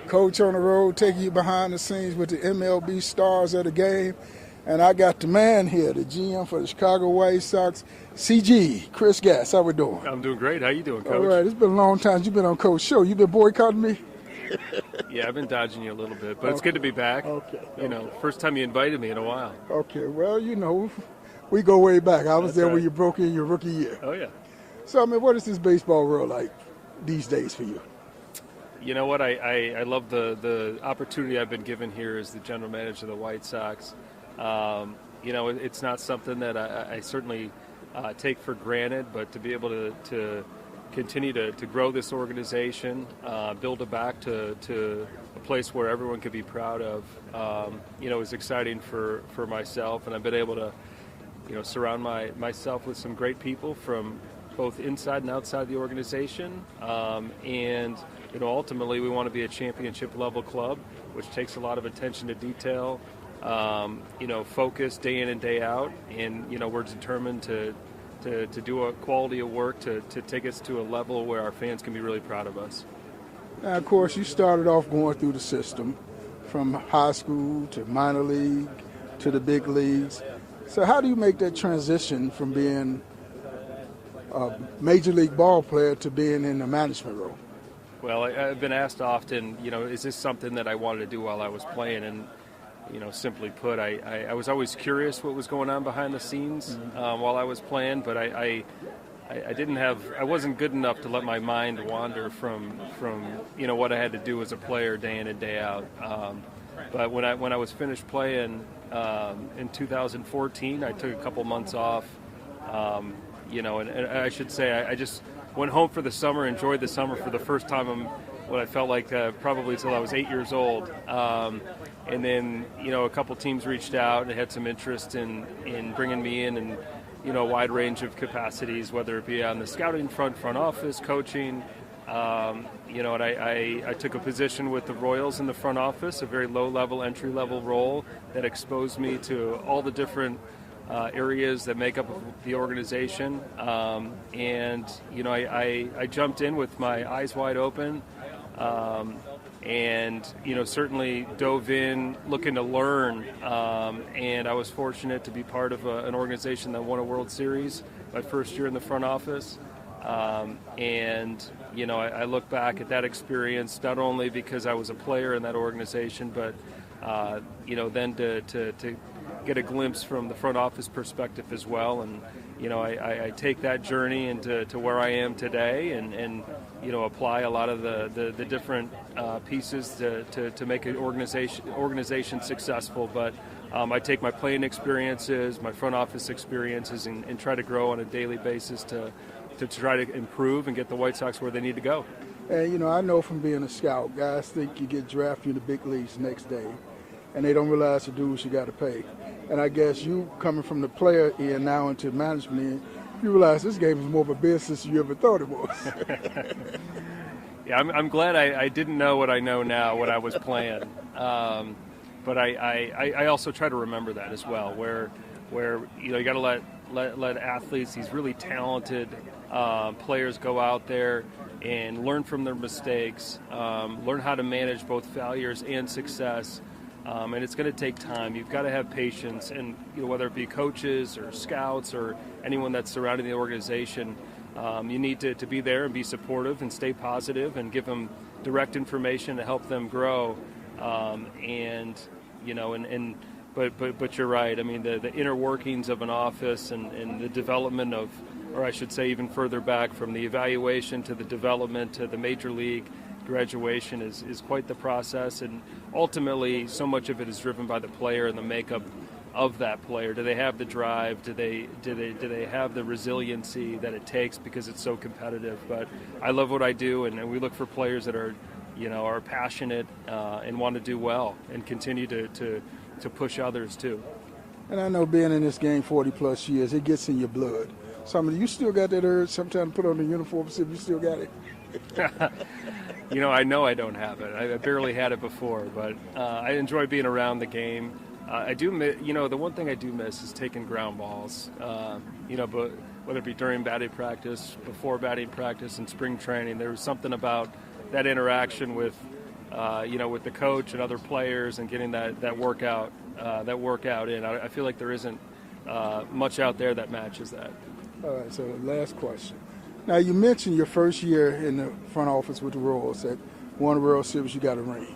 Coach on the road, taking you behind the scenes with the MLB stars of the game. And I got the man here, the GM for the Chicago White Sox, CG, Chris Getz. How we doing? I'm doing great. How you doing, Coach? All right. It's been a long time. You've been on Coach's show. You been boycotting me? Yeah, I've been dodging you a little bit, but It's good to be back. Okay. First time you invited me in a while. Okay. Well, we go way back. I was That's there right. when you broke in your rookie year. Oh, yeah. So, what is this baseball world like these days for you? You know what? I love the opportunity I've been given here as the general manager of the White Sox. It's not something that I certainly take for granted, but to be able to continue to grow this organization, build it back to a place where everyone could be proud of, is exciting for myself. And I've been able to, surround myself with some great people from both inside and outside the organization. And ultimately we want to be a championship level club, which takes a lot of attention to detail, focus day in and day out. And, we're determined to do a quality of work to take us to a level where our fans can be really proud of us. Now, of course, you started off going through the system from high school to minor league to the big leagues. So how do you make that transition from being a major league ball player to being in the management role? Well, I've been asked often, is this something that I wanted to do while I was playing? And simply put, I was always curious what was going on behind the scenes while I was playing, but I wasn't good enough to let my mind wander from what I had to do as a player day in and day out. But when I was finished playing in 2014, I took a couple months off. And I should say I just went home for the summer, enjoyed the summer for the first time in what I felt like probably until I was 8 years old. And then, a couple teams reached out and had some interest in bringing me in a wide range of capacities, whether it be on the scouting front office, coaching. And I took a position with the Royals in the front office, a very low-level, entry-level role that exposed me to all the different areas that make up the organization. I jumped in with my eyes wide open. Certainly dove in looking to learn, and I was fortunate to be part of an organization that won a World Series my first year in the front office. I look back at that experience not only because I was a player in that organization, but then to get a glimpse from the front office perspective as well. And I take that journey into where I am today and apply a lot of the different pieces to make an organization successful. But I take my playing experiences, my front office experiences, and try to grow on a daily basis to try to improve and get the White Sox where they need to go. And, I know from being a scout, guys think you get drafted in the big leagues next day, and they don't realize the dues you got to pay. And I guess you coming from the player end now into management end, you realize this game is more of a business than you ever thought it was. Yeah, I'm glad I didn't know what I know now when I was playing. But I also try to remember that as well, where you got to let athletes, these really talented players, go out there and learn from their mistakes, learn how to manage both failures and success. And it's going to take time. You've got to have patience, and whether it be coaches or scouts or anyone that's surrounding the organization, you need to be there and be supportive and stay positive and give them direct information to help them grow. But you're right. I mean, the inner workings of an office and the development of, or I should say even further back, from the evaluation to the development to the major league graduation is quite the process. And ultimately, so much of it is driven by the player and the makeup of that player. Do they have the drive? Do they have the resiliency that it takes, because it's so competitive? But I love what I do, and we look for players that are passionate and want to do well and continue to push others too. And I know being in this game 40 plus years, it gets in your blood. So you still got that urge sometimes to put on the uniform, see if you still got it. I know I don't have it. I barely had it before, but I enjoy being around the game. I do miss, the one thing I do miss is taking ground balls. But whether it be during batting practice, before batting practice, and spring training, there was something about that interaction with with the coach and other players and getting that workout in. I feel like there isn't much out there that matches that. All right, so last question. Now, you mentioned your first year in the front office with the Royals that won the World Series, you got a ring.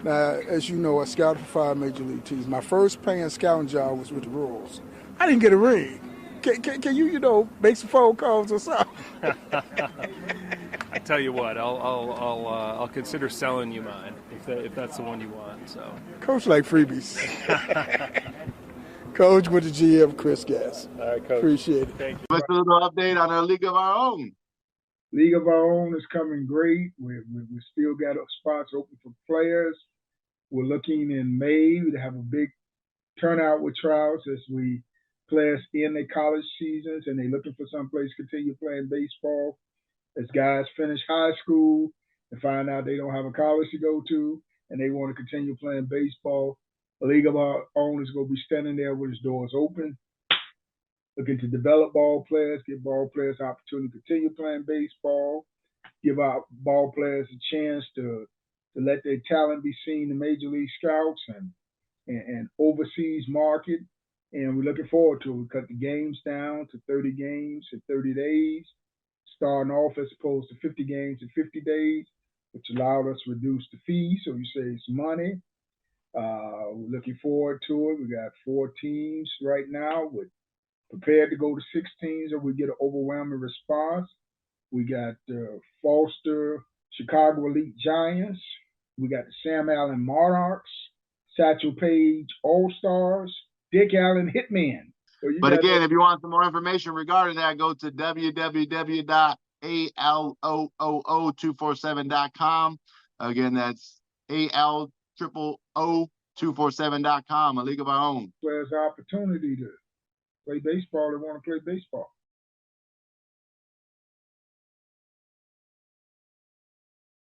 Now, as you know, I scouted for 5 major league teams. My first paying scouting job was with the Royals. I didn't get a ring. Can you, make some phone calls or something? I tell you what, I'll consider selling you mine if that's the one you want. So, Coach like freebies. Coach with the GM, Chris Getz. All right, Coach. Appreciate it. Thank you. What's a little update on our League of Our Own? League of Our Own is coming great. We still got spots open for players. We're looking in May to have a big turnout with trials as players in their college seasons and they're looking for someplace to continue playing baseball. As guys finish high school and find out they don't have a college to go to and they want to continue playing baseball, the League of Our Own is going to be standing there with its doors open, looking to develop ball players, give ball players the opportunity to continue playing baseball, give our ball players a chance to let their talent be seen in major league scouts and overseas market. And we're looking forward to it. We cut the games down to 30 games in 30 days, starting off as opposed to 50 games in 50 days, which allowed us to reduce the fee, so you save some money. We're looking forward to it. We got 4 teams right now. We're prepared to go to 6 teams if we get an overwhelming response. We got Foster, Chicago Elite Giants. We got the Sam Allen Monarchs, Satchel Paige All-Stars, Dick Allen Hitmen. So but again, if you want some more information regarding that, go to www.ALOOO247.com. Again, that's ALOOO247.com, a League of Our Own. Players opportunity to play baseball, they want to play baseball.